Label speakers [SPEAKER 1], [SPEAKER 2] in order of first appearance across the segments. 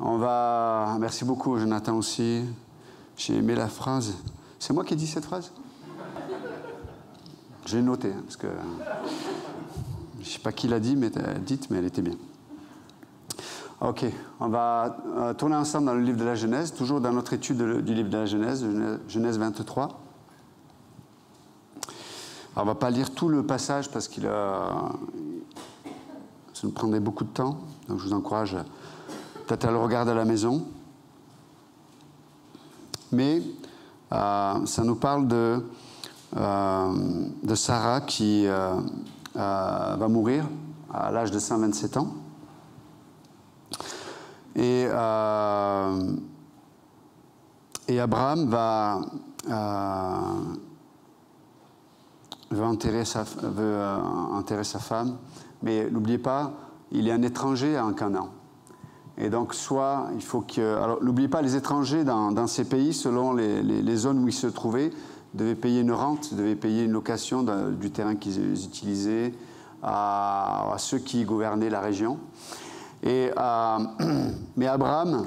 [SPEAKER 1] Merci beaucoup, Jonathan aussi. J'ai aimé la phrase. C'est moi qui ai dit cette phrase? J'ai noté, parce que je ne sais pas qui l'a dit, mais elle était bien. Ok, on va tourner ensemble dans le livre de la Genèse, toujours dans notre étude du livre de la Genèse, Genèse 23. Alors, on ne va pas lire tout le passage parce ça nous prendrait beaucoup de temps. Donc, je vous encourage peut-être à le regarder à la maison. Mais ça nous parle de Sarah qui va mourir à l'âge de 127 ans. Et Abraham va enterrer sa femme, mais n'oubliez pas, il est un étranger en Canaan. Et donc, il faut que... Alors, n'oubliez pas, les étrangers dans ces pays, selon les zones où ils se trouvaient, devaient payer une rente, devaient payer une location du terrain qu'ils utilisaient à ceux qui gouvernaient la région. Mais Abraham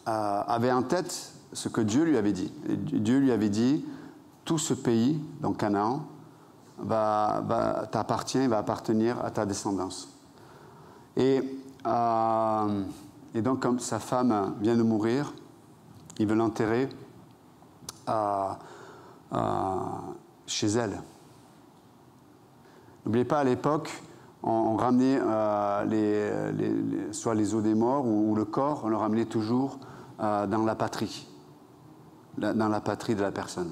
[SPEAKER 1] avait en tête ce que Dieu lui avait dit. Et Dieu lui avait dit, tout ce pays, donc Canaan, t'appartient, va appartenir à ta descendance. Et donc, comme sa femme vient de mourir, il veut l'enterrer chez elle. N'oubliez pas, à l'époque, on ramenait soit les os des morts ou le corps, on le ramenait toujours dans la patrie, dans la patrie de la personne.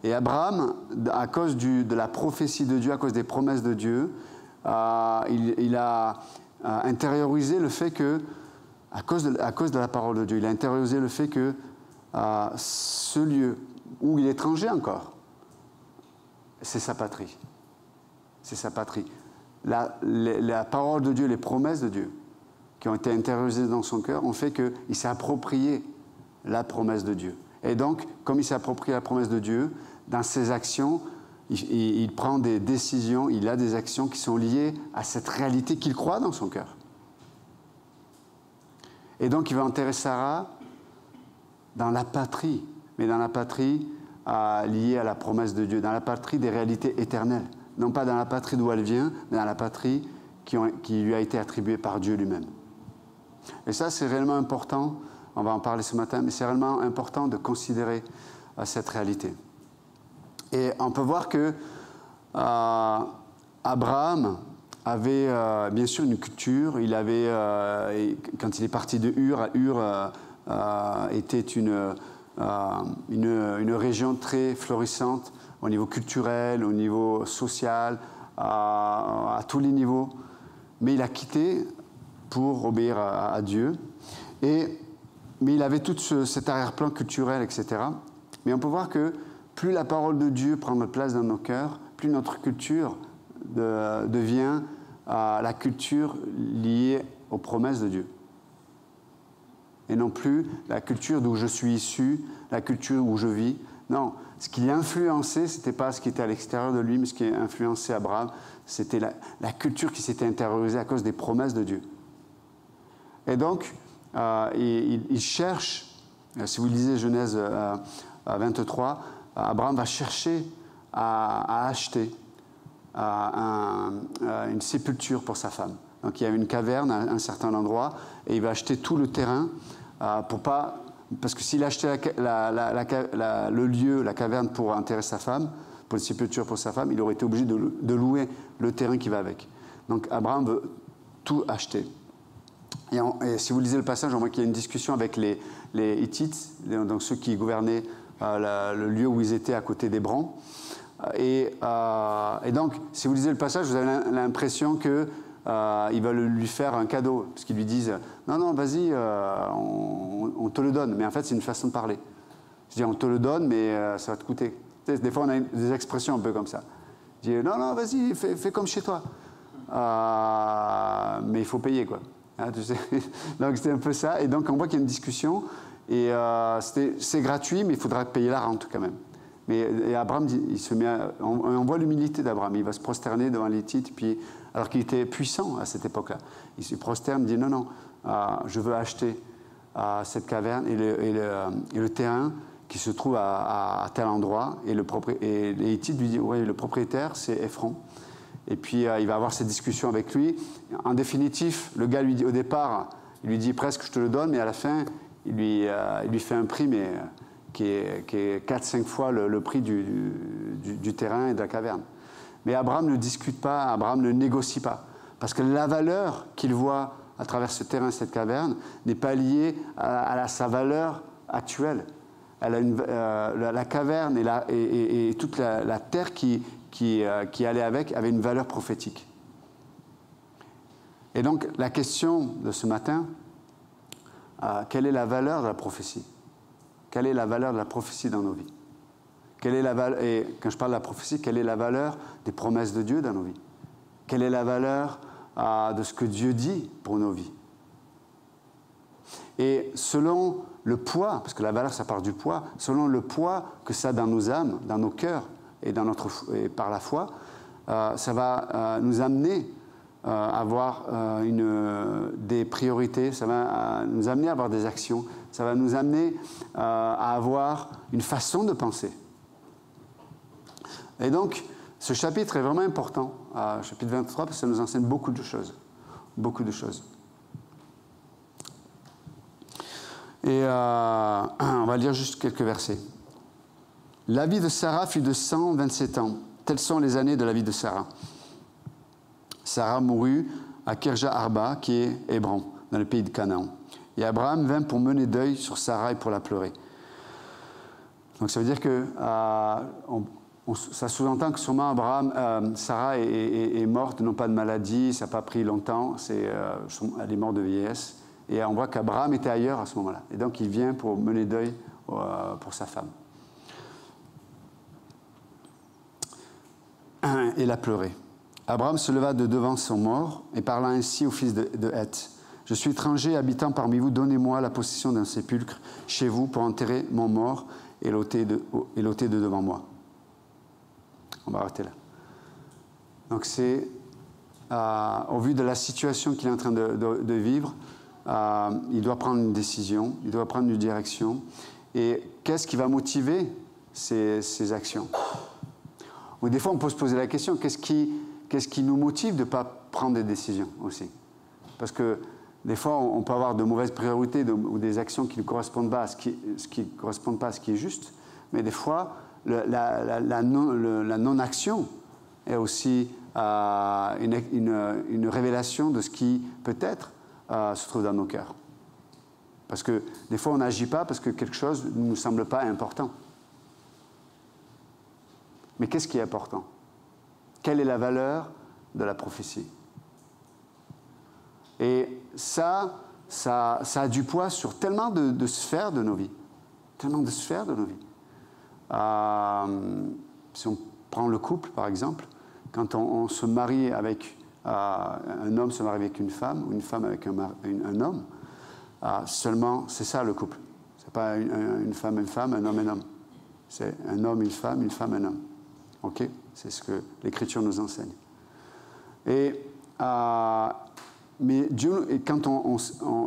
[SPEAKER 1] Et Abraham, à cause de la prophétie de Dieu, à cause des promesses de Dieu, il a intériorisé le fait que, à cause de la parole de Dieu, il a intériorisé le fait que ce lieu où il est étranger encore, c'est sa patrie. C'est sa patrie. La parole de Dieu, les promesses de Dieu qui ont été intériorisées dans son cœur ont fait qu'il s'est approprié la promesse de Dieu. Et donc, comme il s'est approprié la promesse de Dieu, dans ses actions, il prend des décisions, il a des actions qui sont liées à cette réalité qu'il croit dans son cœur. Et donc, il va enterrer Sarah dans la patrie, mais dans la patrie liée à la promesse de Dieu, dans la patrie des réalités éternelles. Non pas dans la patrie d'où elle vient, mais dans la patrie qui lui a été attribuée par Dieu lui-même. Et ça, c'est réellement important, on va en parler ce matin, mais c'est réellement important de considérer cette réalité. Et on peut voir que Abraham avait bien sûr une culture, quand il est parti de Ur était une région très florissante, au niveau culturel, au niveau social, à tous les niveaux. Mais il a quitté pour obéir à Dieu. Mais il avait tout cet arrière-plan culturel, etc. Mais on peut voir que plus la parole de Dieu prend de place dans nos cœurs, plus notre culture devient la culture liée aux promesses de Dieu. Et non plus la culture d'où je suis issu, la culture où je vis. Non, ce qui l'a influencé, ce n'était pas ce qui était à l'extérieur de lui, mais ce qui a influencé Abraham, c'était la culture qui s'était intériorisée à cause des promesses de Dieu. Et donc, il cherche, si vous lisez Genèse 23, Abraham va chercher à acheter une sépulture pour sa femme. Donc il y a une caverne à un certain endroit, et il va acheter tout le terrain parce que s'il achetait le lieu, la caverne pour enterrer sa femme, pour une sépulture pour sa femme, il aurait été obligé de louer le terrain qui va avec. Donc Abraham veut tout acheter. Et si vous lisez le passage, on voit qu'il y a une discussion avec les Hittites, donc ceux qui gouvernaient le lieu où ils étaient à côté d'Hébron. Et donc, si vous lisez le passage, vous avez l'impression qu'ils veulent lui faire un cadeau, parce qu'ils lui disent « Non, vas-y, on te le donne ». Mais en fait, c'est une façon de parler. Je dis « On te le donne, mais ça va te coûter ». Des fois, on a des expressions un peu comme ça. Je dis « Non, vas-y, fais comme chez toi ». Mais il faut payer, quoi. Hein, tu sais. Donc, c'était un peu ça. Et donc, on voit qu'il y a une discussion. Et c'est gratuit, mais il faudra payer la rente quand même. Et Abraham, on voit l'humilité d'Abraham. Il va se prosterner devant les Hittites, alors qu'il était puissant à cette époque-là. Il se prosterne, dit non, je veux acheter cette caverne et le terrain qui se trouve à tel endroit. Et les Hittites lui disent, oui, le propriétaire, c'est Ephron. Et puis, il va avoir cette discussion avec lui. En définitif, le gars lui dit, au départ, il lui dit presque, je te le donne, mais à la fin, il lui fait un prix, mais qui est 4-5 fois le prix du terrain et de la caverne. Mais Abraham ne discute pas, Abraham ne négocie pas. Parce que la valeur qu'il voit à travers ce terrain, cette caverne, n'est pas liée à sa valeur actuelle. La caverne et toute la terre qui allait avec avait une valeur prophétique. Et donc, la question de ce matin, quelle est la valeur de la prophétie? Quelle est la valeur de la prophétie dans nos vies? Et quand je parle de la prophétie, quelle est la valeur des promesses de Dieu dans nos vies? Quelle est la valeur de ce que Dieu dit pour nos vies? Et selon le poids, parce que la valeur, ça part du poids, selon le poids que ça a dans nos âmes, dans nos cœurs et par la foi, ça va nous amener à avoir des priorités, ça va nous amener à avoir des actions, ça va nous amener à avoir une façon de penser. Et donc, ce chapitre est vraiment important, chapitre 23, parce que ça nous enseigne beaucoup de choses. Beaucoup de choses. Et on va lire juste quelques versets. La vie de Sarah fut de 127 ans. Telles sont les années de la vie de Sarah. Sarah mourut à Kirja Arba, qui est Hébron, dans le pays de Canaan. Et Abraham vint pour mener deuil sur Sarah et pour la pleurer. Donc ça veut dire que ça sous-entend que sûrement Sarah est morte, non pas de maladie, ça n'a pas pris longtemps, elle est morte de vieillesse. Et on voit qu'Abraham était ailleurs à ce moment-là. Et donc il vient pour mener deuil pour sa femme. Et la pleurer. Abraham se leva de devant son mort et parla ainsi au fils de Heth. « Je suis étranger habitant parmi vous, donnez-moi la possession d'un sépulcre chez vous pour enterrer mon mort et l'ôter de devant moi. » On va arrêter là. Donc c'est, au vu de la situation qu'il est en train de vivre, il doit prendre une décision, il doit prendre une direction. Et qu'est-ce qui va motiver ces actions? Ou des fois, on peut se poser la question, qu'est-ce qui nous motive de ne pas prendre des décisions aussi? Parce que des fois, on peut avoir de mauvaises priorités ou des actions qui ne correspondent pas à ce qui est juste. Mais des fois, la non-action est aussi une révélation de ce qui, peut-être, se trouve dans nos cœurs. Parce que des fois, on n'agit pas parce que quelque chose ne nous semble pas important. Mais qu'est-ce qui est important? Quelle est la valeur de la prophétie? Et ça a du poids sur tellement de sphères de nos vies. Tellement de sphères de nos vies. Si on prend le couple, par exemple, quand on se marie avec... un homme se marie avec une femme, ou une femme avec un homme, seulement, c'est ça le couple. Ce n'est pas une femme, un homme, un homme. C'est un homme, une femme, un homme. Ok? C'est ce que l'Écriture nous enseigne. Mais Dieu, quand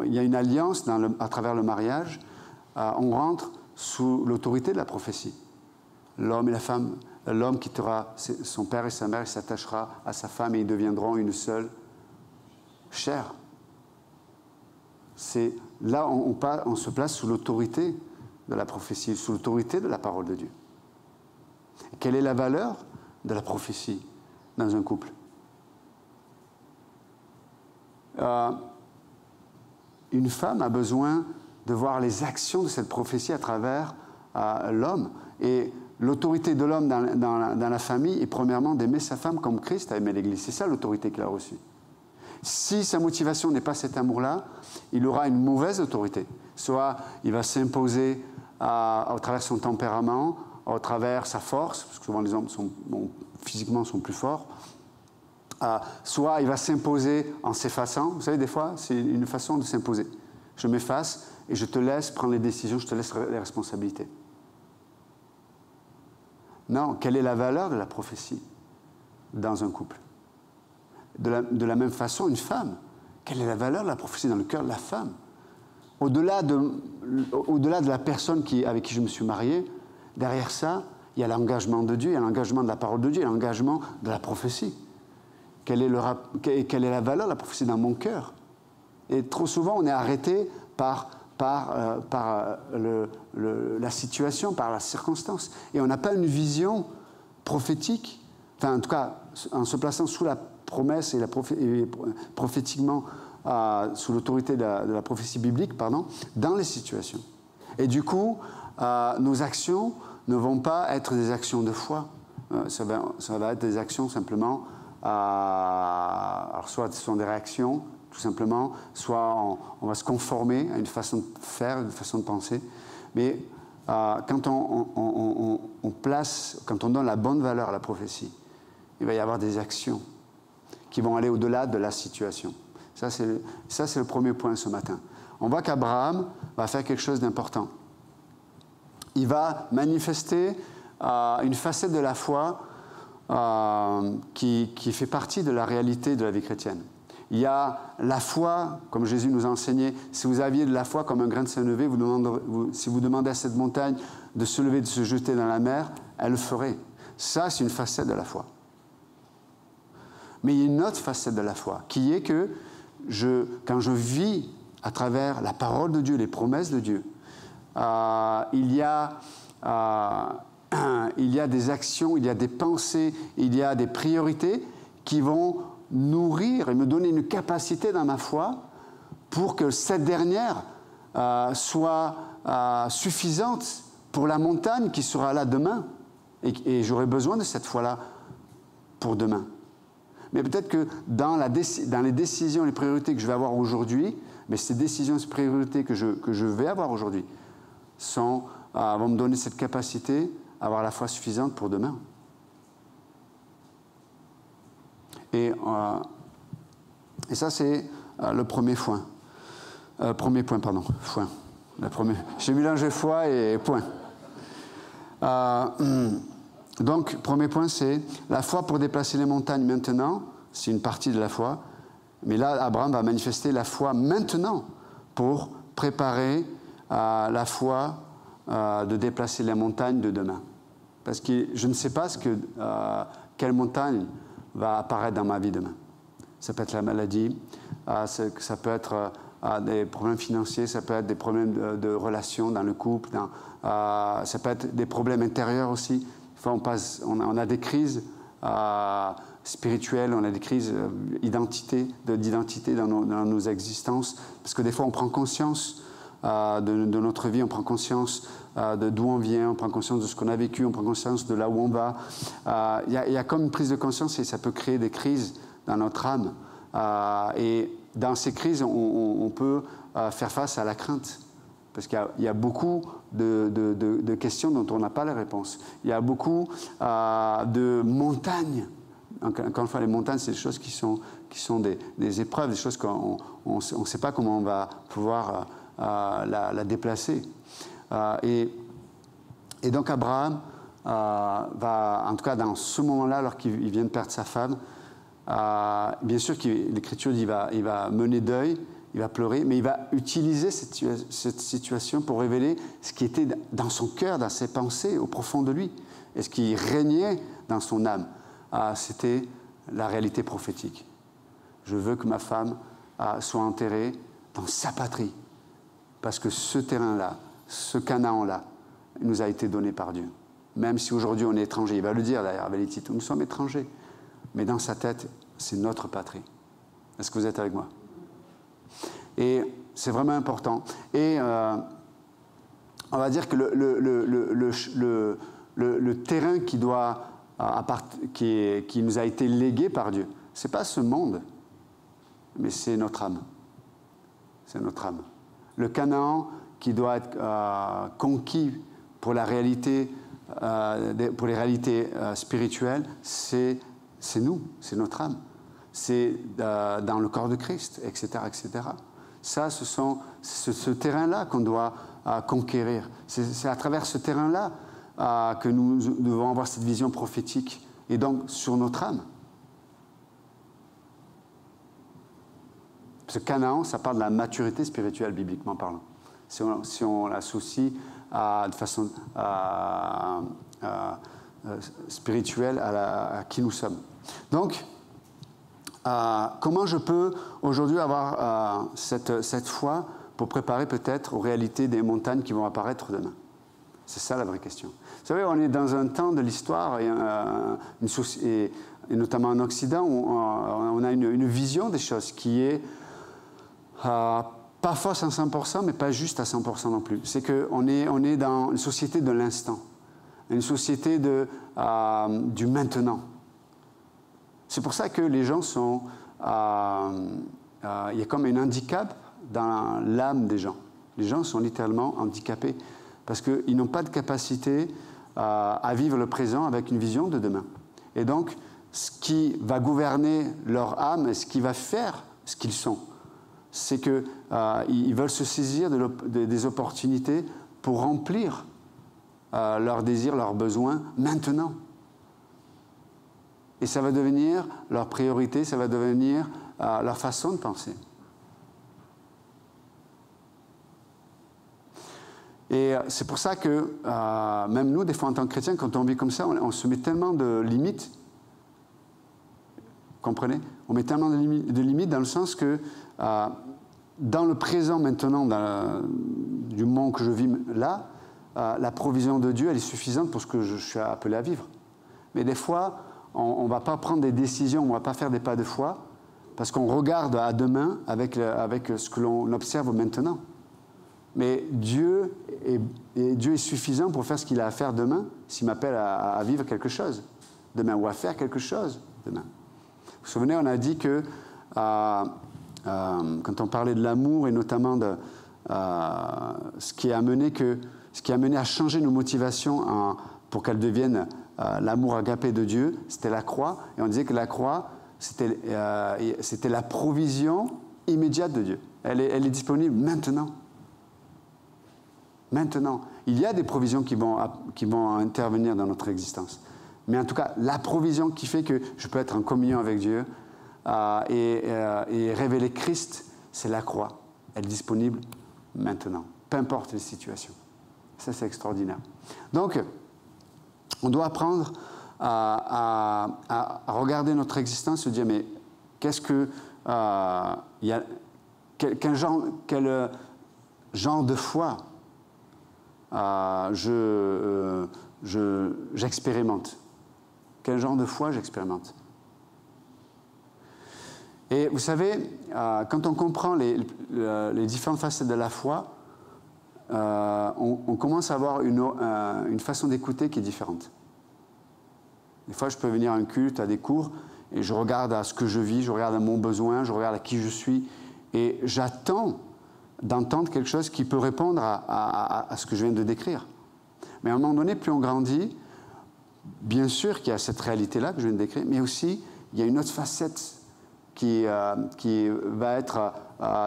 [SPEAKER 1] il y a une alliance à travers le mariage, on rentre sous l'autorité de la prophétie. L'homme et la femme, l'homme quittera son père et sa mère, il s'attachera à sa femme et ils deviendront une seule chair. C'est là on se place sous l'autorité de la prophétie, sous l'autorité de la parole de Dieu. Et quelle est la valeur de la prophétie dans un couple? Une femme a besoin de voir les actions de cette prophétie à travers l'homme. Et l'autorité de l'homme dans la famille est premièrement d'aimer sa femme comme Christ a aimé l'Église. C'est ça l'autorité qu'il a reçue. Si sa motivation n'est pas cet amour-là, il aura une mauvaise autorité. Soit il va s'imposer au travers son tempérament, au travers sa force, parce que souvent les hommes physiquement sont plus forts. Soit il va s'imposer en s'effaçant. Vous savez, des fois, c'est une façon de s'imposer. Je m'efface et je te laisse prendre les décisions, je te laisse les responsabilités. Non, quelle est la valeur de la prophétie dans un couple? De la même façon, une femme Quelle est la valeur de la prophétie dans le cœur de la femme? Au-delà de la personne avec qui je me suis marié, derrière ça, il y a l'engagement de Dieu, il y a l'engagement de la parole de Dieu, il y a l'engagement de la prophétie. Quelle est la valeur de la prophétie dans mon cœur? Et trop souvent, on est arrêté par la situation, par la circonstance. Et on n'a pas une vision prophétique, enfin en tout cas, en se plaçant sous la promesse et prophétiquement sous l'autorité de la prophétie biblique, dans les situations. Et du coup, nos actions ne vont pas être des actions de foi. Ça va être des actions simplement, alors soit ce sont des réactions, tout simplement, soit on va se conformer à une façon de faire, une façon de penser. Mais quand on donne la bonne valeur à la prophétie, il va y avoir des actions qui vont aller au-delà de la situation. Ça, c'est le premier point ce matin. On voit qu'Abraham va faire quelque chose d'important. Il va manifester une facette de la foi qui fait partie de la réalité de la vie chrétienne. Il y a la foi, comme Jésus nous a enseigné, si vous aviez de la foi comme un grain de sénévé, si vous demandez à cette montagne de se lever, de se jeter dans la mer, elle le ferait. Ça, c'est une facette de la foi. Mais il y a une autre facette de la foi, qui est que quand je vis à travers la parole de Dieu, les promesses de Dieu, il y a des actions, il y a des pensées, il y a des priorités qui vont nourrir et me donner une capacité dans ma foi pour que cette dernière soit suffisante pour la montagne qui sera là demain. Et j'aurai besoin de cette foi-là pour demain. Mais peut-être que dans les décisions, les priorités que je vais avoir aujourd'hui, mais ces décisions, ces priorités que je vais avoir aujourd'hui vont me donner cette capacité à avoir la foi suffisante pour demain. Et ça, c'est le premier point. Foi. J'ai mélangé foi et point. Donc, premier point, c'est la foi pour déplacer les montagnes maintenant, c'est une partie de la foi. Mais là, Abraham va manifester la foi maintenant pour préparer la foi de déplacer les montagnes de demain. Parce que je ne sais pas quelle montagne va apparaître dans ma vie demain. Ça peut être la maladie, ça peut être des problèmes financiers, ça peut être des problèmes de relations dans le couple, ça peut être des problèmes intérieurs aussi. Enfin, on a des crises spirituelles, on a des crises d'identité dans nos existences, parce que des fois on prend conscience de notre vie, on prend conscience de d'où on vient, on prend conscience de ce qu'on a vécu, on prend conscience de là où on va. Il y a comme une prise de conscience et ça peut créer des crises dans notre âme. Et dans ces crises, on peut faire face à la crainte. Parce qu'il y a beaucoup de questions dont on n'a pas la réponse. Il y a beaucoup de montagnes. Encore une fois, les montagnes, c'est des choses qui sont des épreuves, des choses qu'on ne sait pas comment on va pouvoir la déplacer. Et donc Abraham va, en tout cas dans ce moment-là, alors qu'il vient de perdre sa femme, bien sûr que l'Écriture dit il va mener deuil, il va pleurer, mais il va utiliser cette situation pour révéler ce qui était dans son cœur, dans ses pensées, au profond de lui, et ce qui régnait dans son âme. C'était la réalité prophétique. Je veux que ma femme soit enterrée dans sa patrie, parce que ce terrain-là, ce Canaan-là, nous a été donné par Dieu. Même si aujourd'hui on est étranger, il va le dire d'ailleurs avec les titres, nous sommes étrangers, mais dans sa tête, c'est notre patrie. Est-ce que vous êtes avec moi ? Et c'est vraiment important. Et on va dire que le terrain qui nous a été légué par Dieu, ce n'est pas ce monde, mais c'est notre âme. C'est notre âme. Le Canaan qui doit être conquis pour la réalité, pour les réalités spirituelles, c'est nous, c'est notre âme. C'est dans le corps de Christ, etc., etc. Ça, c'est ce terrain-là qu'on doit conquérir. C'est à travers ce terrain-là que nous devons avoir cette vision prophétique, et donc sur notre âme. Parce que Canaan, ça parle de la maturité spirituelle, bibliquement parlant. Si on l'associe de façon spirituelle à qui nous sommes. Donc, comment je peux aujourd'hui avoir cette foi pour préparer peut-être aux réalités des montagnes qui vont apparaître demain? C'est ça la vraie question. Vous savez, on est dans un temps de l'histoire, et notamment en Occident, où on a une vision des choses qui est pas fausse à 100%, mais pas juste à 100% non plus. C'est qu'on est dans une société de l'instant, une société du maintenant. C'est pour ça que les gens sont... il y a comme un handicap dans l'âme des gens. Les gens sont littéralement handicapés parce qu'ils n'ont pas de capacité à vivre le présent avec une vision de demain. Et donc, ce qui va gouverner leur âme et ce qui va faire ce qu'ils sont, c'est qu'ils veulent se saisir des opportunités pour remplir leurs désirs, leurs besoins maintenant. Et ça va devenir leur priorité, ça va devenir leur façon de penser. Et c'est pour ça que même nous, des fois en tant que chrétiens, quand on vit comme ça, on se met tellement de limites. Comprenez? On met tellement de limites dans le sens que dans le présent maintenant, du moment que je vis là, la provision de Dieu, elle est suffisante pour ce que je suis appelé à vivre. Mais des fois, on ne va pas prendre des décisions, on ne va pas faire des pas de foi, parce qu'on regarde à demain avec ce que l'on observe maintenant. Mais Dieu est suffisant pour faire ce qu'il a à faire demain, s'il m'appelle à vivre quelque chose demain, ou à faire quelque chose demain. Vous vous souvenez, on a dit que quand on parlait de l'amour, et notamment de ce qui a amené à changer nos motivations pour qu'elles deviennent l'amour agapé de Dieu, c'était la croix. Et on disait que la croix, c'était la provision immédiate de Dieu. Elle est disponible maintenant. Maintenant. Il y a des provisions qui vont intervenir dans notre existence. Mais en tout cas, la provision qui fait que je peux être en communion avec Dieu et révéler Christ, c'est la croix. Elle est disponible maintenant, peu importe les situations. Ça, c'est extraordinaire. Donc, on doit apprendre à regarder notre existence, se dire, mais qu'est-ce que... quel genre de foi j'expérimente? Quel genre de foi j'expérimente? Et vous savez, quand on comprend les différentes facettes de la foi, on commence à avoir une façon d'écouter qui est différente. Des fois, je peux venir à un culte, à des cours, et je regarde à ce que je vis, je regarde à mon besoin, je regarde à qui je suis, et j'attends d'entendre quelque chose qui peut répondre à ce que je viens de décrire. Mais à un moment donné, plus on grandit, bien sûr qu'il y a cette réalité-là que je viens de décrire, mais aussi, il y a une autre facette qui va être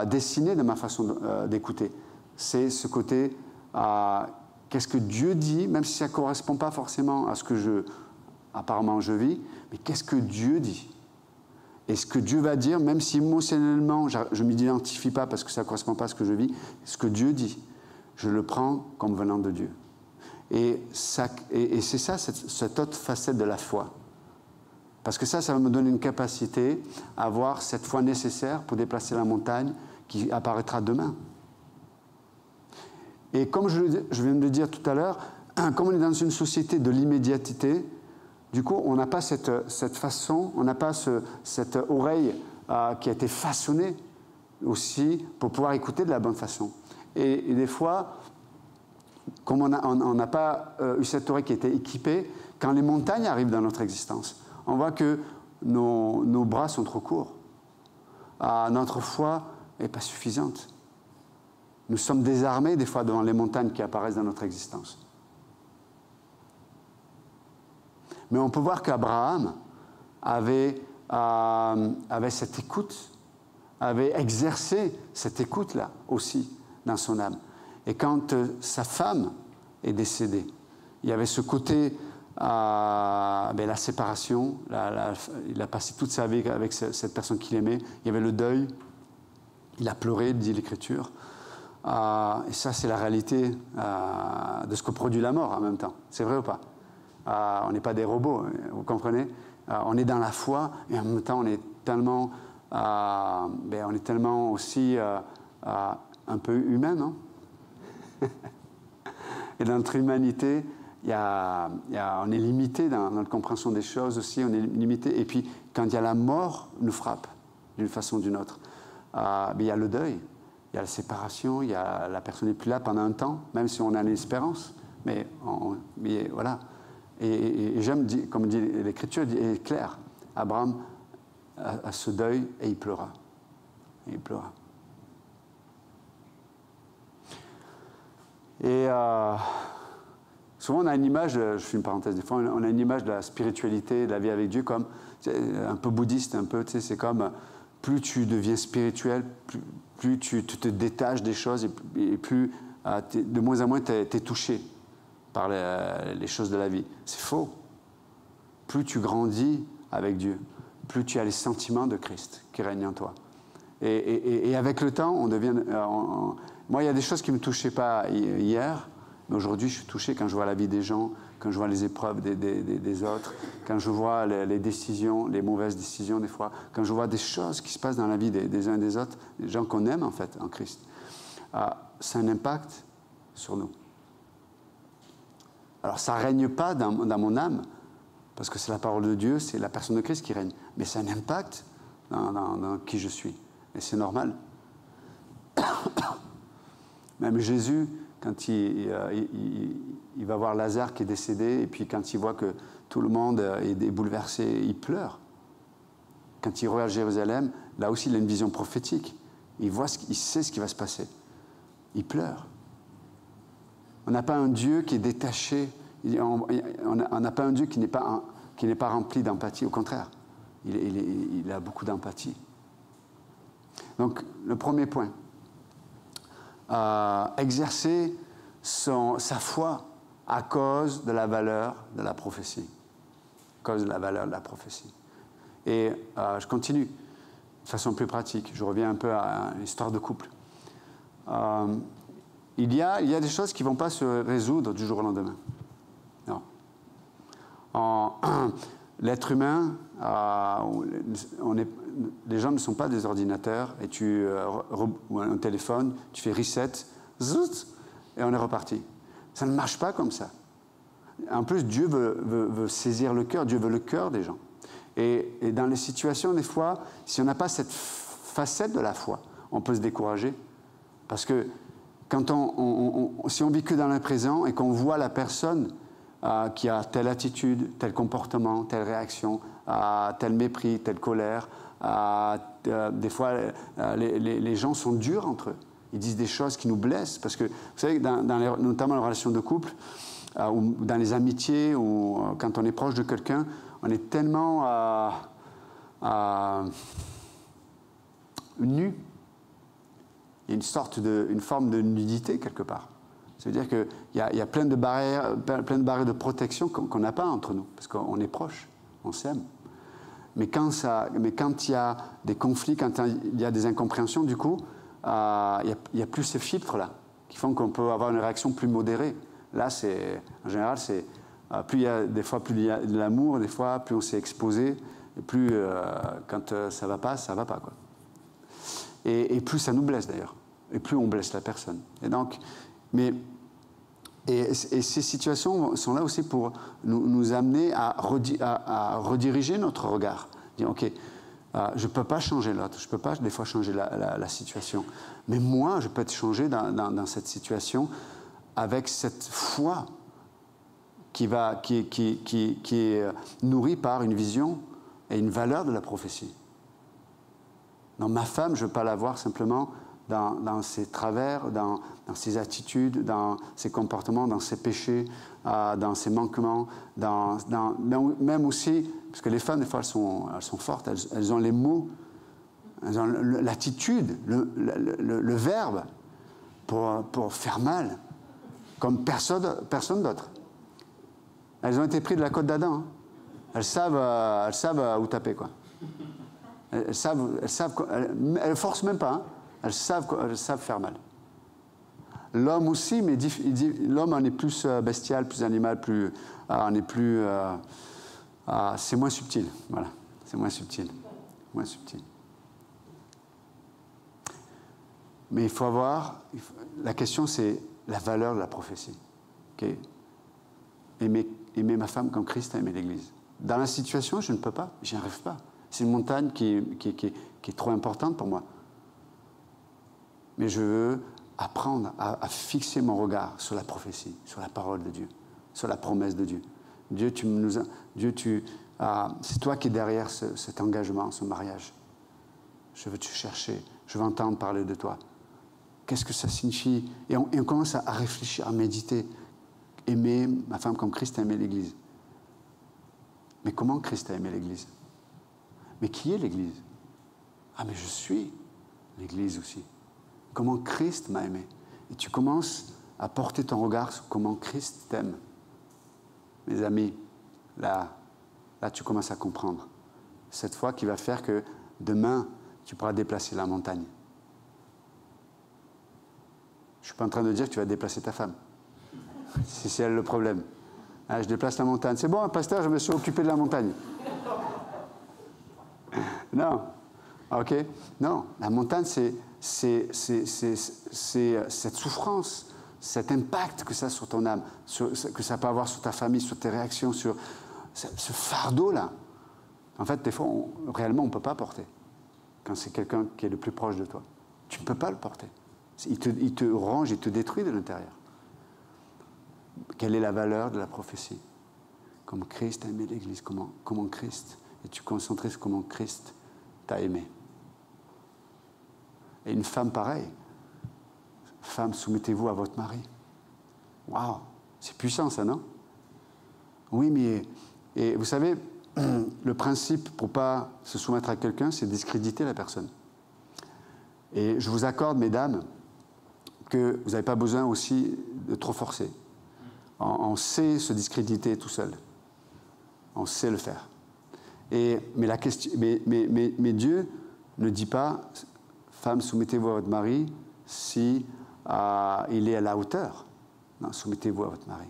[SPEAKER 1] dessinée de ma façon d'écouter. C'est ce côté, qu'est-ce que Dieu dit, même si ça ne correspond pas forcément à ce que apparemment je vis, mais qu'est-ce que Dieu dit? Et ce que Dieu va dire, même si émotionnellement je ne m'identifie pas parce que ça ne correspond pas à ce que je vis, ce que Dieu dit, je le prends comme venant de Dieu. Et c'est ça, cette autre facette de la foi. Parce que ça va me donner une capacité à avoir cette foi nécessaire pour déplacer la montagne qui apparaîtra demain. Et comme je viens de le dire tout à l'heure, comme on est dans une société de l'immédiateté, du coup, on n'a pas cette façon, on n'a pas cette oreille qui a été façonnée aussi pour pouvoir écouter de la bonne façon. Et des fois, comme on n'a pas eu cette oreille qui était équipée, quand les montagnes arrivent dans notre existence, on voit que nos bras sont trop courts. Notre foi n'est pas suffisante. Nous sommes désarmés des fois devant les montagnes qui apparaissent dans notre existence. Mais on peut voir qu'Abraham avait cette écoute, avait exercé cette écoute-là aussi dans son âme. Et quand sa femme est décédée, il y avait ce côté, la séparation, il a passé toute sa vie avec cette personne qu'il aimait, il y avait le deuil. Il a pleuré, dit l'Écriture. Et ça, c'est la réalité de ce que produit la mort en même temps. C'est vrai ou pas? On n'est pas des robots, vous comprenez? On est dans la foi et en même temps, on est tellement aussi un peu humain, non? Et dans notre humanité, on est limité dans notre compréhension des choses aussi, on est limité. Et puis, quand il y a la mort, nous frappe d'une façon ou d'une autre. Il y a le deuil, il y a la séparation, la personne n'est plus là pendant un temps, même si on a l'espérance. Mais voilà. Et j'aime, comme dit l'Écriture, est clair. Abraham a ce deuil et il pleura. Et il pleura. Et souvent on a une image, je fais une parenthèse, des fois on a une image de la spiritualité, de la vie avec Dieu comme un peu bouddhiste, un peu, tu sais, c'est comme plus tu deviens spirituel, plus tu te détaches des choses et plus de moins en moins tu es touché par les choses de la vie. C'est faux. Plus tu grandis avec Dieu, plus tu as les sentiments de Christ qui règnent en toi. Et avec le temps, on devient... moi, il y a des choses qui ne me touchaient pas hier, mais aujourd'hui, je suis touché quand je vois la vie des gens, quand je vois les épreuves des autres, quand je vois les décisions, les mauvaises décisions des fois, quand je vois des choses qui se passent dans la vie des uns et des autres, des gens qu'on aime en fait, en Christ. Ça a un impact sur nous. Alors, ça ne règne pas dans mon âme, parce que c'est la parole de Dieu, c'est la personne de Christ qui règne, mais ça a un impact dans qui je suis. Et c'est normal. Même Jésus, quand il va voir Lazare qui est décédé, et puis quand il voit que tout le monde est bouleversé, il pleure. Quand il regarde Jérusalem, là aussi il a une vision prophétique. Il sait ce qui va se passer. Il pleure. On n'a pas un Dieu qui est détaché. On n'a pas un Dieu qui n'est pas rempli d'empathie. Au contraire, il a beaucoup d'empathie. Donc, le premier point, exercer sa foi à cause de la valeur de la prophétie. À cause de la valeur de la prophétie. Et je continue de façon plus pratique. Je reviens un peu à une histoire de couple. Il y a des choses qui ne vont pas se résoudre du jour au lendemain. Non. L'être humain, les gens ne sont pas des ordinateurs et ou un téléphone, tu fais reset, zout, et on est reparti. Ça ne marche pas comme ça. En plus, Dieu veut saisir le cœur, Dieu veut le cœur des gens. Et dans les situations, des fois, si on n'a pas cette facette de la foi, on peut se décourager. Parce que quand si on vit que dans le présent et qu'on voit la personne qui a telle attitude, tel comportement, telle réaction, tel mépris, telle colère, des fois les gens sont durs entre eux. Ils disent des choses qui nous blessent. Parce que, vous savez, notamment dans les relations de couple, ou dans les amitiés, ou quand on est proche de quelqu'un, on est tellement nu. Il y a une forme de nudité quelque part. Ça veut dire qu'il y a plein de barrières de protection qu'on n'a pas entre nous, parce qu'on est proches, on s'aime. Mais quand il y a des conflits, quand il y a des incompréhensions, du coup, il n'y a plus ces filtres-là, qui font qu'on peut avoir une réaction plus modérée. Là, en général, plus il y a de l'amour, des fois, plus on s'est exposé, et plus, quand ça ne va pas, quoi. Et plus ça nous blesse, d'ailleurs. Et plus on blesse la personne. Et donc, et ces situations sont là aussi pour nous amener à rediriger notre regard. Dire, OK, je ne peux pas changer l'autre, je ne peux pas des fois changer la situation. Mais moi, je peux être changé dans cette situation avec cette foi qui est nourrie par une vision et une valeur de la prophétie. Non, ma femme, je ne veux pas la voir simplement dans ses travers, dans ses attitudes, dans ses comportements, dans ses péchés, dans ses manquements, même aussi, parce que les femmes, des fois, elles sont fortes, elles ont les mots, elles ont l'attitude, le verbe pour faire mal, comme personne d'autre. Elles ont été prises de la côte d'Adam. Hein. Elles savent où taper, quoi. Elles ne forcent même pas. Hein. Elles savent faire mal. L'homme aussi, mais l'homme en est plus bestial, plus animal, on est plus... c'est moins subtil, voilà. C'est moins subtil. Moins subtil. Mais il faut avoir... La question, c'est la valeur de la prophétie. Okay? Aimer ma femme comme Christ a aimé l'Église. Dans la situation, je ne peux pas, j'y arrive pas. C'est une montagne qui est trop importante pour moi. Mais je veux apprendre à fixer mon regard sur la prophétie, sur la parole de Dieu, sur la promesse de Dieu. C'est toi qui es derrière cet engagement, ce mariage. Je veux te chercher, je veux entendre parler de toi. Qu'est-ce que ça signifie? Et on commence à réfléchir, à méditer. Aimer ma femme comme Christ a aimé l'Église. Mais comment Christ a aimé l'Église? Mais qui est l'Église? Ah, mais je suis l'Église aussi. Comment Christ m'a aimé. Et tu commences à porter ton regard sur comment Christ t'aime. Mes amis, là, tu commences à comprendre. Cette foi qui va faire que demain, tu pourras déplacer la montagne. Je ne suis pas en train de dire que tu vas déplacer ta femme. Si c'est elle le problème. Ah, je déplace la montagne. C'est bon, pasteur, je me suis occupé de la montagne. Non. OK? Non. La montagne, c'est cette souffrance, cet impact que ça a sur ton âme, que ça peut avoir sur ta famille, sur tes réactions, sur ce fardeau-là. En fait, des fois, réellement, on ne peut pas porter. Quand c'est quelqu'un qui est le plus proche de toi. Tu ne peux pas le porter. Il te ronge, il te détruit de l'intérieur. Quelle est la valeur de la prophétie? Comme Christ a aimé l'Église, comment Christ, et tu concentres sur comment Christ t'a aimé. Et une femme pareille, femme, soumettez-vous à votre mari. Waouh, c'est puissant ça, non? Oui, mais et vous savez, le principe pour ne pas se soumettre à quelqu'un, c'est discréditer la personne. Et je vous accorde, mesdames, que vous n'avez pas besoin aussi de trop forcer. On sait se discréditer tout seul. On sait le faire. Mais Dieu ne dit pas, femme, soumettez-vous à votre mari si il est à la hauteur. Non, soumettez-vous à votre mari.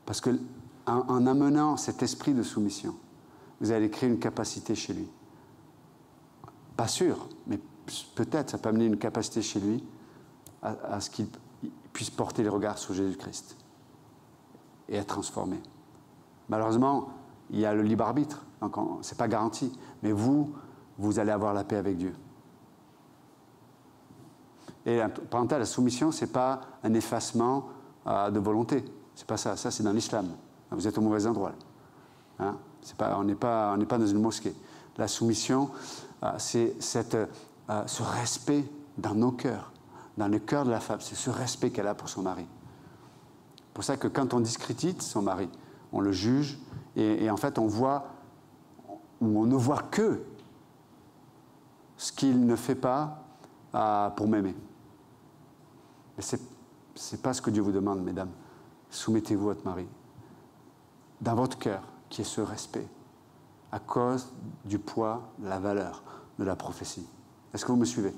[SPEAKER 1] Parce que en amenant cet esprit de soumission, vous allez créer une capacité chez lui. Pas sûr, mais peut-être ça peut amener une capacité chez lui à ce qu'il puisse porter les regards sur Jésus-Christ et être transformé. Malheureusement, il y a le libre arbitre, donc ce n'est pas garanti. Mais vous allez avoir la paix avec Dieu. Et parenthèse, la soumission, ce n'est pas un effacement de volonté. C'est pas ça. Ça, c'est dans l'islam. Vous êtes au mauvais endroit. Hein? On n'est pas dans une mosquée. La soumission, c'est ce respect dans nos cœurs, dans le cœur de la femme. C'est ce respect qu'elle a pour son mari. C'est pour ça que quand on discrédite son mari, on le juge et en fait on ne voit que ce qu'il ne fait pas pour m'aimer. Mais c'est pas ce que Dieu vous demande, mesdames. Soumettez-vous à votre mari. Dans votre cœur, qui est ce respect, à cause du poids, de la valeur de la prophétie. Est-ce que vous me suivez?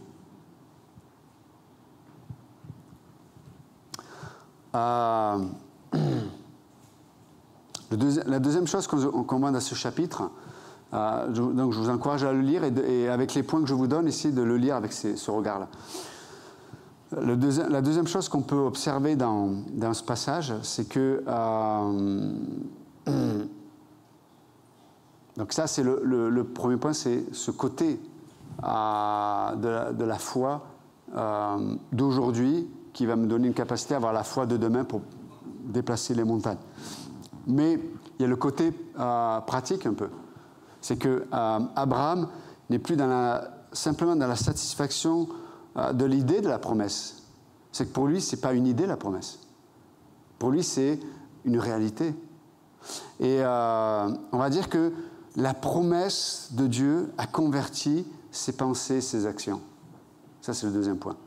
[SPEAKER 1] La deuxième chose qu'on voit dans ce chapitre, donc je vous encourage à le lire et avec les points que je vous donne, essayez de le lire avec ce regard-là. La deuxième chose qu'on peut observer dans ce passage, c'est que donc ça c'est le premier point, c'est ce côté de la foi d'aujourd'hui qui va me donner une capacité à avoir la foi de demain pour déplacer les montagnes. Mais il y a le côté pratique un peu. C'est que Abraham n'est plus simplement dans la satisfaction de l'idée de la promesse. C'est que pour lui, ce n'est pas une idée la promesse. Pour lui, c'est une réalité. Et on va dire que la promesse de Dieu a converti ses pensées, ses actions. Ça, c'est le deuxième point.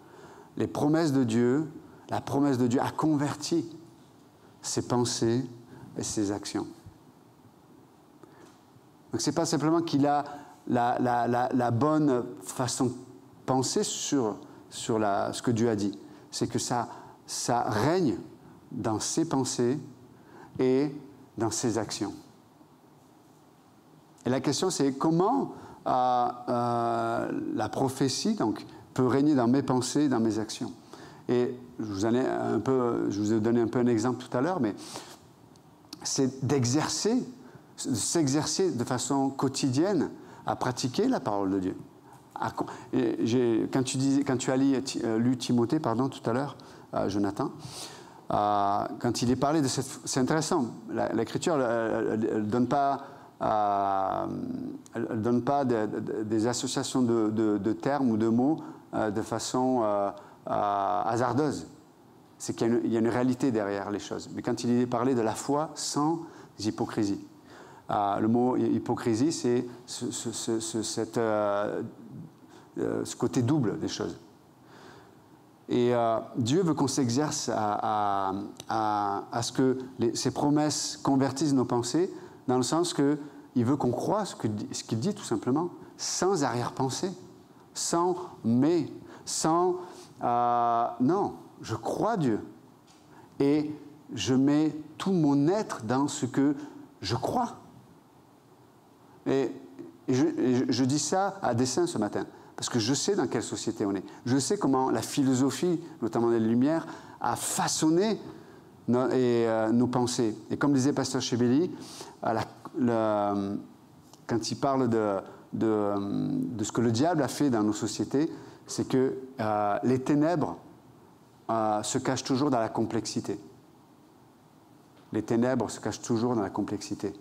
[SPEAKER 1] Les promesses de Dieu, la promesse de Dieu a converti ses pensées et ses actions. Donc, ce n'est pas simplement qu'il a la bonne façon de penser sur ce que Dieu a dit. C'est que ça règne dans ses pensées et dans ses actions. Et la question, c'est comment la prophétie donc, peut régner dans mes pensées et dans mes actions. Et je vous ai donné un peu un exemple tout à l'heure, mais c'est de s'exercer de façon quotidienne à pratiquer la parole de Dieu. Quand tu as lu Timothée tout à l'heure, Jonathan, quand il est parlé de cette... C'est intéressant, l'Écriture elle donne pas des associations de termes ou de mots de façon hasardeuse. C'est qu'il y a une réalité derrière les choses. Mais quand il est parlé de la foi sans hypocrisie, le mot hypocrisie, c'est ce côté double des choses. Et Dieu veut qu'on s'exerce à ce que ces promesses convertissent nos pensées, dans le sens qu'il veut qu'on croie ce qu'il dit tout simplement, sans arrière-pensée, sans mais, sans non, je crois Dieu. Et je mets tout mon être dans ce que je crois. Et je dis ça à dessein ce matin, parce que je sais dans quelle société on est. Je sais comment la philosophie, notamment des Lumières, a façonné nos pensées. Et comme disait Pasteur Chebeli, quand il parle de ce que le diable a fait dans nos sociétés, c'est que les ténèbres se cachent toujours dans la complexité. Les ténèbres se cachent toujours dans la complexité.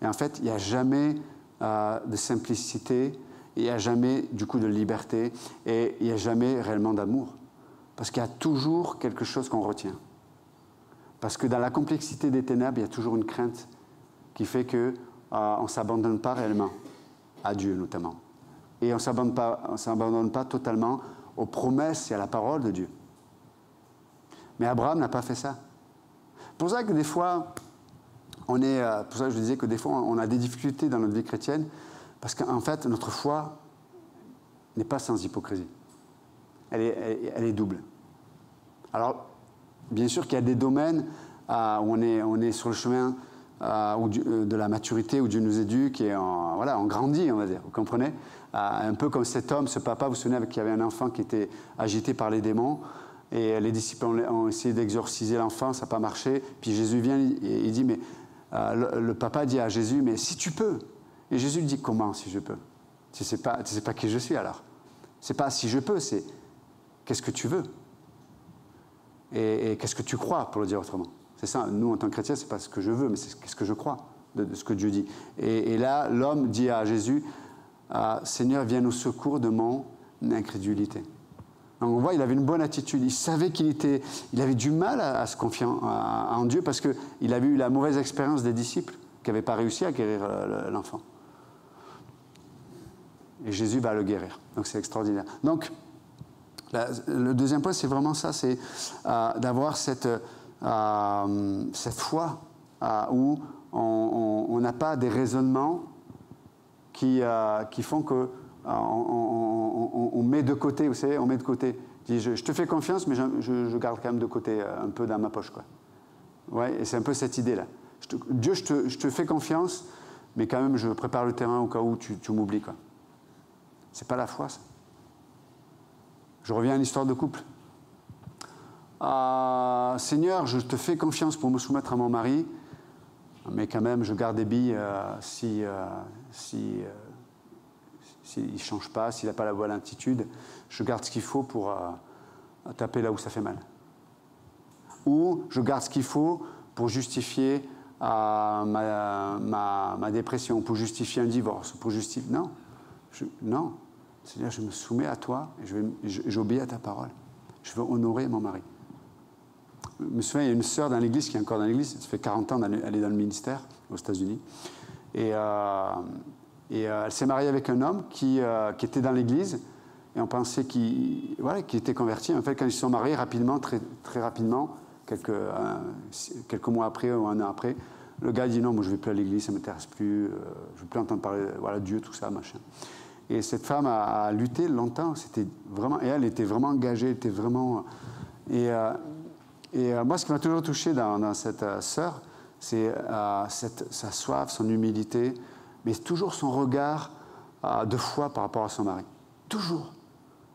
[SPEAKER 1] Et en fait, il n'y a jamais de simplicité, il n'y a jamais du coup de liberté, et il n'y a jamais réellement d'amour. Parce qu'il y a toujours quelque chose qu'on retient. Parce que dans la complexité des ténèbres, il y a toujours une crainte qui fait qu'on ne s'abandonne pas réellement à Dieu notamment. Et on ne s'abandonne pas totalement aux promesses et à la parole de Dieu. Mais Abraham n'a pas fait ça. C'est pour ça que des fois, pour ça que je disais que des fois, on a des difficultés dans notre vie chrétienne, parce qu'en fait, notre foi n'est pas sans hypocrisie. Elle est double. Alors, bien sûr qu'il y a des domaines où on est sur le chemin de la maturité, où Dieu nous éduque et on grandit, on va dire. Vous comprenez? Un peu comme cet homme, ce papa, vous vous souvenez, qu'il y avait un enfant qui était agité par les démons, et les disciples ont essayé d'exorciser l'enfant, ça n'a pas marché. Puis Jésus vient et il dit, mais le papa dit à Jésus, mais si tu peux. Et Jésus lui dit, comment si je peux? Tu sais pas qui je suis alors. C'est pas si je peux, c'est qu'est-ce que tu veux et qu'est-ce que tu crois, pour le dire autrement. C'est ça, nous en tant que chrétiens, c'est pas ce que je veux, mais c'est qu'est-ce que je crois de ce que Dieu dit. Et là, l'homme dit à Jésus, Seigneur, viens au secours de mon incrédulité. Donc on voit, il avait une bonne attitude. Il savait il avait du mal à se confier en Dieu parce qu'il avait eu la mauvaise expérience des disciples qui n'avaient pas réussi à guérir l'enfant. Et Jésus va le guérir. Donc c'est extraordinaire. Donc le deuxième point, c'est vraiment ça, c'est d'avoir cette foi où on n'a pas des raisonnements qui font que on met de côté, vous savez, on met de côté. Je te fais confiance, mais je garde quand même de côté un peu dans ma poche, quoi. Ouais, et c'est un peu cette idée-là. Dieu, je te fais confiance, mais quand même, je prépare le terrain au cas où tu m'oublies, quoi. C'est pas la foi, ça. Je reviens à une histoire de couple. Seigneur, je te fais confiance pour me soumettre à mon mari, mais quand même, je garde des billes s'il ne change pas, s'il n'a pas la bonne attitude, je garde ce qu'il faut pour taper là où ça fait mal. Ou je garde ce qu'il faut pour justifier ma dépression, pour justifier un divorce, pour justifier... Non. Seigneur, je me soumets à toi et j'obéis à ta parole. Je veux honorer mon mari. Je me souviens, il y a une sœur dans l'église qui est encore dans l'église, ça fait 40 ans qu'elle est dans le ministère aux États-Unis. Et elle s'est mariée avec un homme qui était dans l'église et on pensait qu'il était converti. En fait, quand ils se sont mariés rapidement, très, très rapidement, quelques mois après ou un an après, Le gars dit non, moi je ne vais plus à l'église, ça ne m'intéresse plus, je ne veux plus entendre parler, voilà, Dieu, tout ça, machin. Et cette femme a lutté longtemps, c'était vraiment, et elle était vraiment engagée, elle était vraiment... Et moi, ce qui m'a toujours touché dans cette sœur, c'est sa soif, son humilité, mais toujours son regard de foi par rapport à son mari. Toujours.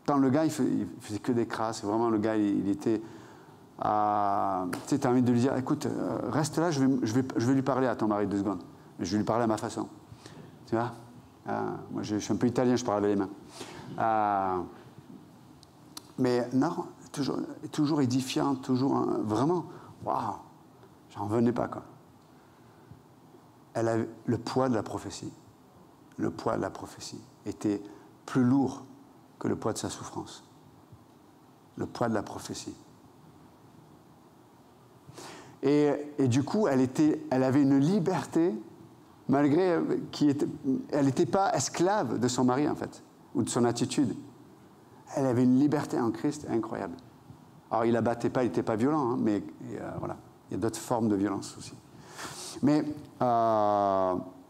[SPEAKER 1] Quand le gars, il faisait que des crasses, vraiment, le gars, il était... tu sais, tu as envie de lui dire, écoute, reste là, je vais lui parler à ton mari 2 secondes. Mais je vais lui parler à ma façon. Tu vois moi, je suis un peu italien, je parle avec les mains. Mais non, toujours édifiant, toujours vraiment, waouh, j'en revenais pas, quoi. Elle avait le poids de la prophétie. Le poids de la prophétie était plus lourd que le poids de sa souffrance. Le poids de la prophétie. Et du coup, elle avait une liberté, malgré elle n'était pas esclave de son mari, en fait, ou de son attitude. Elle avait une liberté en Christ incroyable. Alors, il ne la battait pas, il n'était pas violent, hein, mais voilà, il y a d'autres formes de violence aussi. Mais,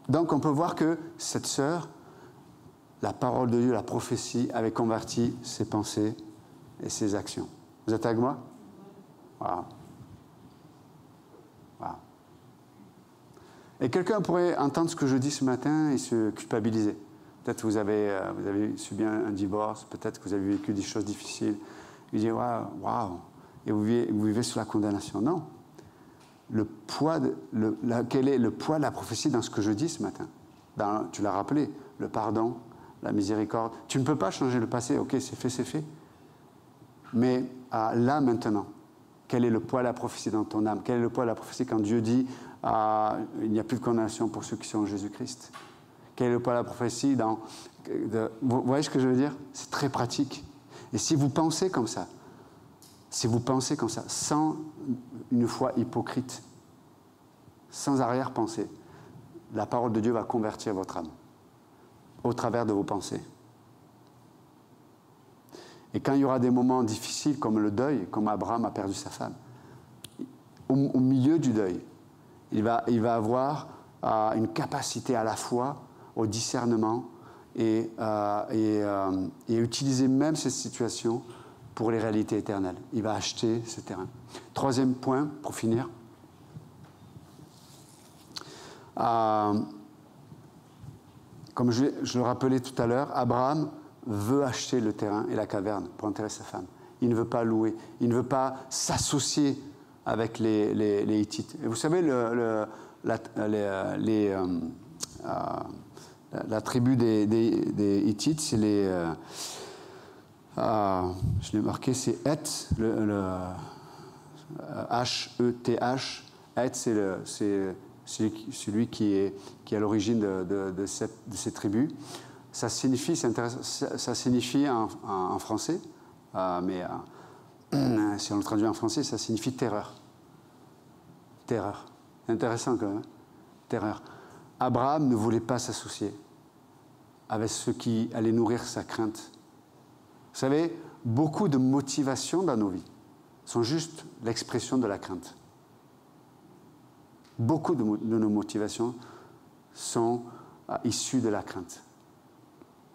[SPEAKER 1] donc, on peut voir que cette sœur, la parole de Dieu, la prophétie, avait converti ses pensées et ses actions. Vous êtes avec moi? Voilà. Voilà. Et quelqu'un pourrait entendre ce que je dis ce matin et se culpabiliser. Peut-être que vous avez subi un divorce, peut-être que vous avez vécu des choses difficiles. Vous dites, waouh, et vous vivez sous la condamnation. Non. Quel est le poids de la prophétie dans ce que je dis ce matin? Tu l'as rappelé, le pardon, la miséricorde. Tu ne peux pas changer le passé, ok, c'est fait, c'est fait. Mais là, maintenant, quel est le poids de la prophétie dans ton âme? Quel est le poids de la prophétie quand Dieu dit il n'y a plus de condamnation pour ceux qui sont en Jésus-Christ? Quel est le poids de la prophétie vous voyez ce que je veux dire? C'est très pratique. Et si vous pensez comme ça, sans une foi hypocrite, sans arrière-pensée, la parole de Dieu va convertir votre âme au travers de vos pensées. Et quand il y aura des moments difficiles comme le deuil, comme Abraham a perdu sa femme, au milieu du deuil, il va avoir une capacité à la foi, au discernement et utiliser même cette situation pour les réalités éternelles. Il va acheter ce terrain. 3e point, pour finir. Comme je le rappelais tout à l'heure, Abraham veut acheter le terrain et la caverne pour enterrer sa femme. Il ne veut pas louer. Il ne veut pas s'associer avec les Hittites. Et vous savez, la tribu des Hittites, c'est je l'ai marqué, c'est Heth, H-E-T-H. Heth, c'est celui qui est à l'origine de ces tribus. Ça signifie, c'est intéressant, ça signifie en français, mais si on le traduit en français, ça signifie terreur. Terreur. C'est intéressant quand même. Terreur. Abraham ne voulait pas s'associer avec ceux qui allaient nourrir sa crainte. Vous savez, beaucoup de motivations dans nos vies sont juste l'expression de la crainte. Beaucoup de nos motivations sont issues de la crainte.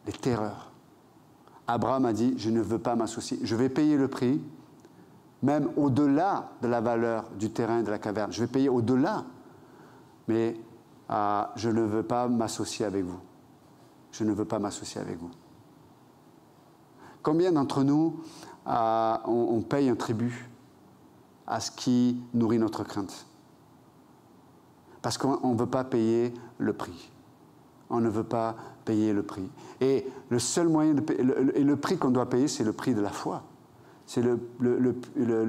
[SPEAKER 1] Les terreurs. Abraham a dit, je ne veux pas m'associer. Je vais payer le prix, même au-delà de la valeur du terrain et de la caverne. Je vais payer au-delà. Mais je ne veux pas m'associer avec vous. Je ne veux pas m'associer avec vous. Combien d'entre nous, on paye un tribut à ce qui nourrit notre crainte? Parce qu'on ne veut pas payer le prix. On ne veut pas payer le prix. Et le seul moyen de payer, le prix qu'on doit payer, c'est le prix de la foi. C'est le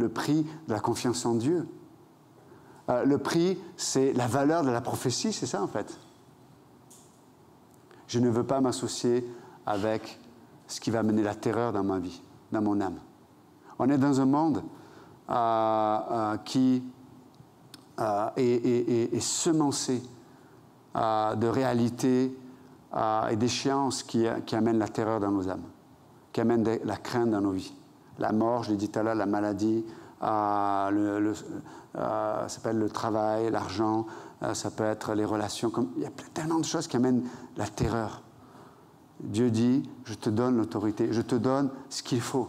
[SPEAKER 1] prix de la confiance en Dieu. Le prix, c'est la valeur de la prophétie, c'est ça en fait. Je ne veux pas m'associer avec ce qui va mener la terreur dans ma vie, dans mon âme. On est dans un monde qui est semencé de réalités et d'échéances qui amènent la terreur dans nos âmes, qui amènent la crainte dans nos vies. La mort, je l'ai dit tout à l'heure, la maladie, ça peut être le travail, l'argent, ça peut être les relations. Il y a tellement de choses qui amènent la terreur. Dieu dit, je te donne l'autorité, je te donne ce qu'il faut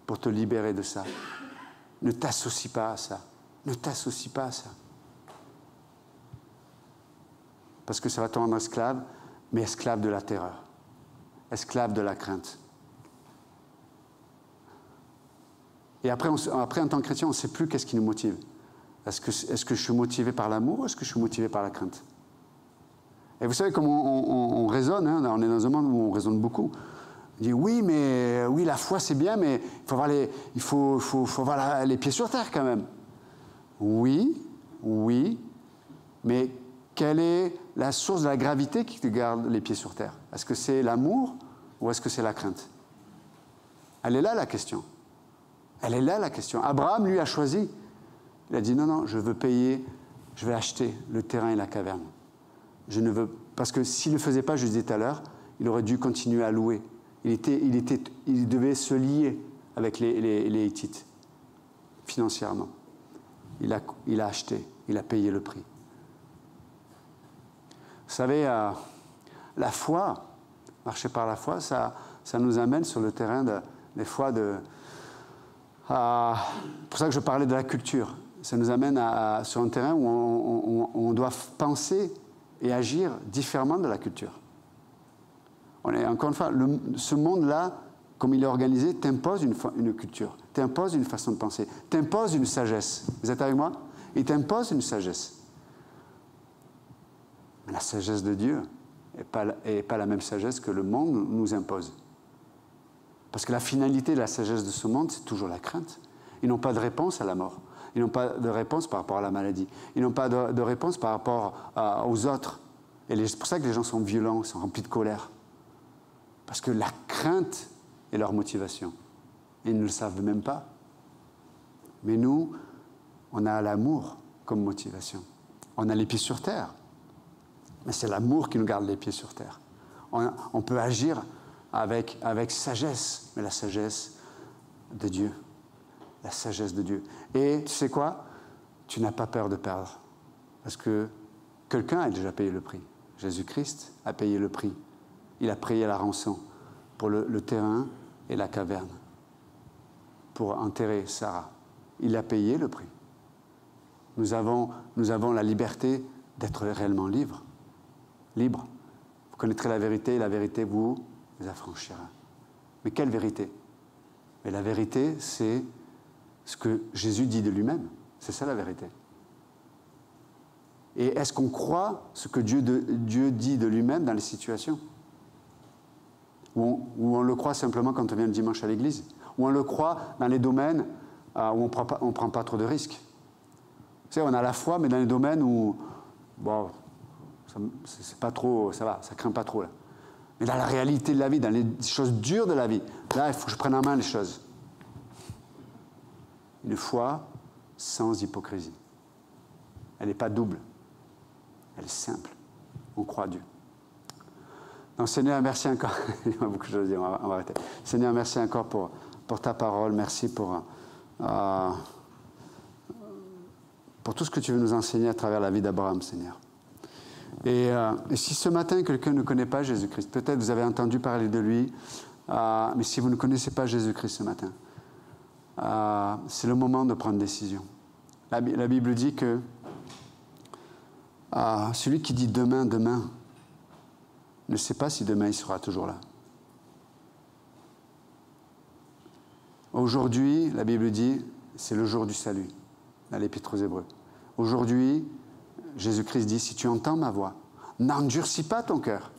[SPEAKER 1] pour te libérer de ça. Ne t'associe pas à ça. Ne t'associe pas à ça. Parce que ça va te rendre esclave, mais esclave de la terreur. Esclave de la crainte. Et après, en tant que chrétien, on ne sait plus qu'est-ce qui nous motive. Est-ce que je suis motivé par l'amour ou est-ce que je suis motivé par la crainte? Et vous savez comment on raisonne, hein, on est dans un monde où on raisonne beaucoup. On dit oui, mais oui, la foi c'est bien, mais il faut avoir les pieds sur terre quand même. Oui, mais quelle est la source de la gravité qui te garde les pieds sur terre? Est-ce que c'est l'amour ou est-ce que c'est la crainte? Elle est là la question. Elle est là la question. Abraham, lui, a choisi. Il a dit non, je veux payer, je vais acheter le terrain et la caverne. Je ne veux, parce que s'il ne le faisait pas, je le disais tout à l'heure, il aurait dû continuer à louer. Il devait se lier avec les Hittites, financièrement. Il a acheté, il a payé le prix. Vous savez, la foi, marcher par la foi, ça nous amène sur le terrain des fois c'est pour ça que je parlais de la culture. Ça nous amène sur un terrain où on doit penser et agir différemment de la culture. Encore une fois, ce monde-là, comme il est organisé, t'impose une culture, t'impose une façon de penser, t'impose une sagesse. Vous êtes avec moi? Il t'impose une sagesse. Mais la sagesse de Dieu n'est pas la même sagesse que le monde nous impose. Parce que la finalité de la sagesse de ce monde, c'est toujours la crainte. Ils n'ont pas de réponse à la mort. Ils n'ont pas de réponse par rapport à la maladie. Ils n'ont pas de réponse par rapport aux autres. Et c'est pour ça que les gens sont violents, sont remplis de colère. Parce que la crainte est leur motivation. Et ils ne le savent même pas. Mais nous, on a l'amour comme motivation. On a les pieds sur terre. Mais c'est l'amour qui nous garde les pieds sur terre. On peut agir avec sagesse, mais la sagesse de Dieu. La sagesse de Dieu. Et tu sais quoi? Tu n'as pas peur de perdre. Parce que quelqu'un a déjà payé le prix. Jésus-Christ a payé le prix. Il a payé la rançon pour le terrain et la caverne. Pour enterrer Sarah. Il a payé le prix. Nous avons la liberté d'être réellement libres. Vous connaîtrez la vérité et la vérité vous affranchira. Mais quelle vérité? Mais la vérité, c'est ce que Jésus dit de lui-même. C'est ça la vérité. Et est-ce qu'on croit ce que Dieu dit de lui-même dans les situations? Ou on le croit simplement quand on vient le dimanche à l'église? Ou on le croit dans les domaines où on ne prend pas trop de risques? Vous savez, on a la foi, mais dans les domaines où, bon, c'est pas trop, ça va, ça craint pas trop là. Mais dans la réalité de la vie, dans les choses dures de la vie, là, il faut que je prenne en main les choses. Une foi sans hypocrisie. Elle n'est pas double. Elle est simple. On croit Dieu. Donc, Seigneur, merci encore. Il y a beaucoup de choses à dire, on va arrêter. Seigneur, merci encore pour ta parole. Merci pour tout ce que tu veux nous enseigner à travers la vie d'Abraham, Seigneur. Et si ce matin, quelqu'un ne connaît pas Jésus-Christ, peut-être vous avez entendu parler de lui, mais si vous ne connaissez pas Jésus-Christ ce matin, c'est le moment de prendre décision. La Bible dit que celui qui dit demain, demain, ne sait pas si demain il sera toujours là. Aujourd'hui, la Bible dit, c'est le jour du salut, dans l'Épître aux Hébreux. Aujourd'hui, Jésus-Christ dit, si tu entends ma voix, n'endurcis pas ton cœur.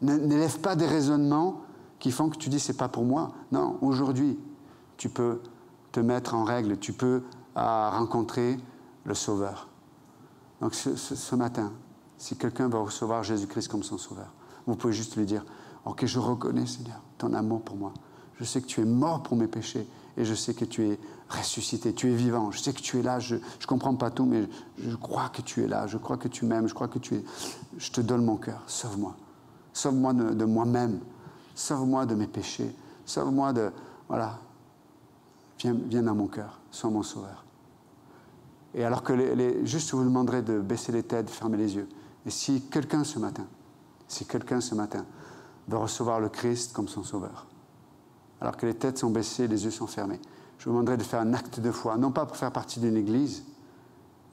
[SPEAKER 1] N'élève pas des raisonnements qui font que tu dis, c'est pas pour moi. Non, aujourd'hui, tu peux te mettre en règle, tu peux rencontrer le Sauveur. Donc ce matin, si quelqu'un va recevoir Jésus-Christ comme son Sauveur, vous pouvez juste lui dire, ok, je reconnais, Seigneur, ton amour pour moi. Je sais que tu es mort pour mes péchés et je sais que tu es ressuscité, tu es vivant. Je sais que tu es là, je ne comprends pas tout, mais je crois que tu es là, je crois que tu m'aimes, je crois que tu es... Je te donne mon cœur, sauve-moi. Sauve-moi de moi-même, sauve-moi de mes péchés, sauve-moi de... Voilà. viens dans mon cœur, sois mon sauveur. Et alors que juste je vous demanderai de baisser les têtes, de fermer les yeux. Et si quelqu'un ce matin veut recevoir le Christ comme son sauveur, alors que les têtes sont baissées, les yeux sont fermés, je vous demanderai de faire un acte de foi, non pas pour faire partie d'une église,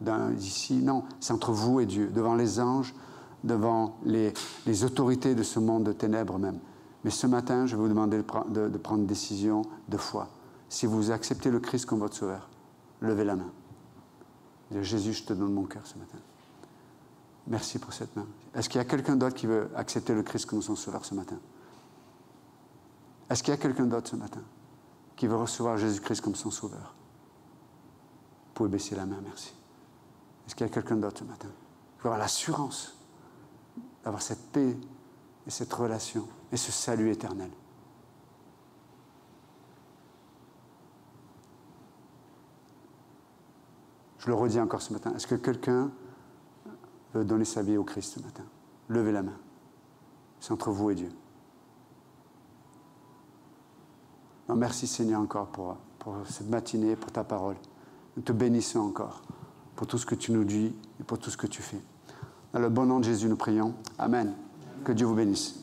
[SPEAKER 1] d'ici, non, c'est entre vous et Dieu, devant les anges, devant les autorités de ce monde de ténèbres même. Mais ce matin, je vais vous demander de prendre une décision de foi. Si vous acceptez le Christ comme votre sauveur, levez la main. Jésus, je te donne mon cœur ce matin. Merci pour cette main. Est-ce qu'il y a quelqu'un d'autre qui veut accepter le Christ comme son sauveur ce matin? Est-ce qu'il y a quelqu'un d'autre ce matin qui veut recevoir Jésus-Christ comme son sauveur? Vous pouvez baisser la main, merci. Est-ce qu'il y a quelqu'un d'autre ce matin qui veut avoir l'assurance d'avoir cette paix et cette relation et ce salut éternel? Je le redis encore ce matin. Est-ce que quelqu'un veut donner sa vie au Christ ce matin? Levez la main. C'est entre vous et Dieu. Non, merci Seigneur encore pour cette matinée, pour ta parole. Nous te bénissons encore pour tout ce que tu nous dis et pour tout ce que tu fais. Dans le bon nom de Jésus, nous prions. Amen. Que Dieu vous bénisse.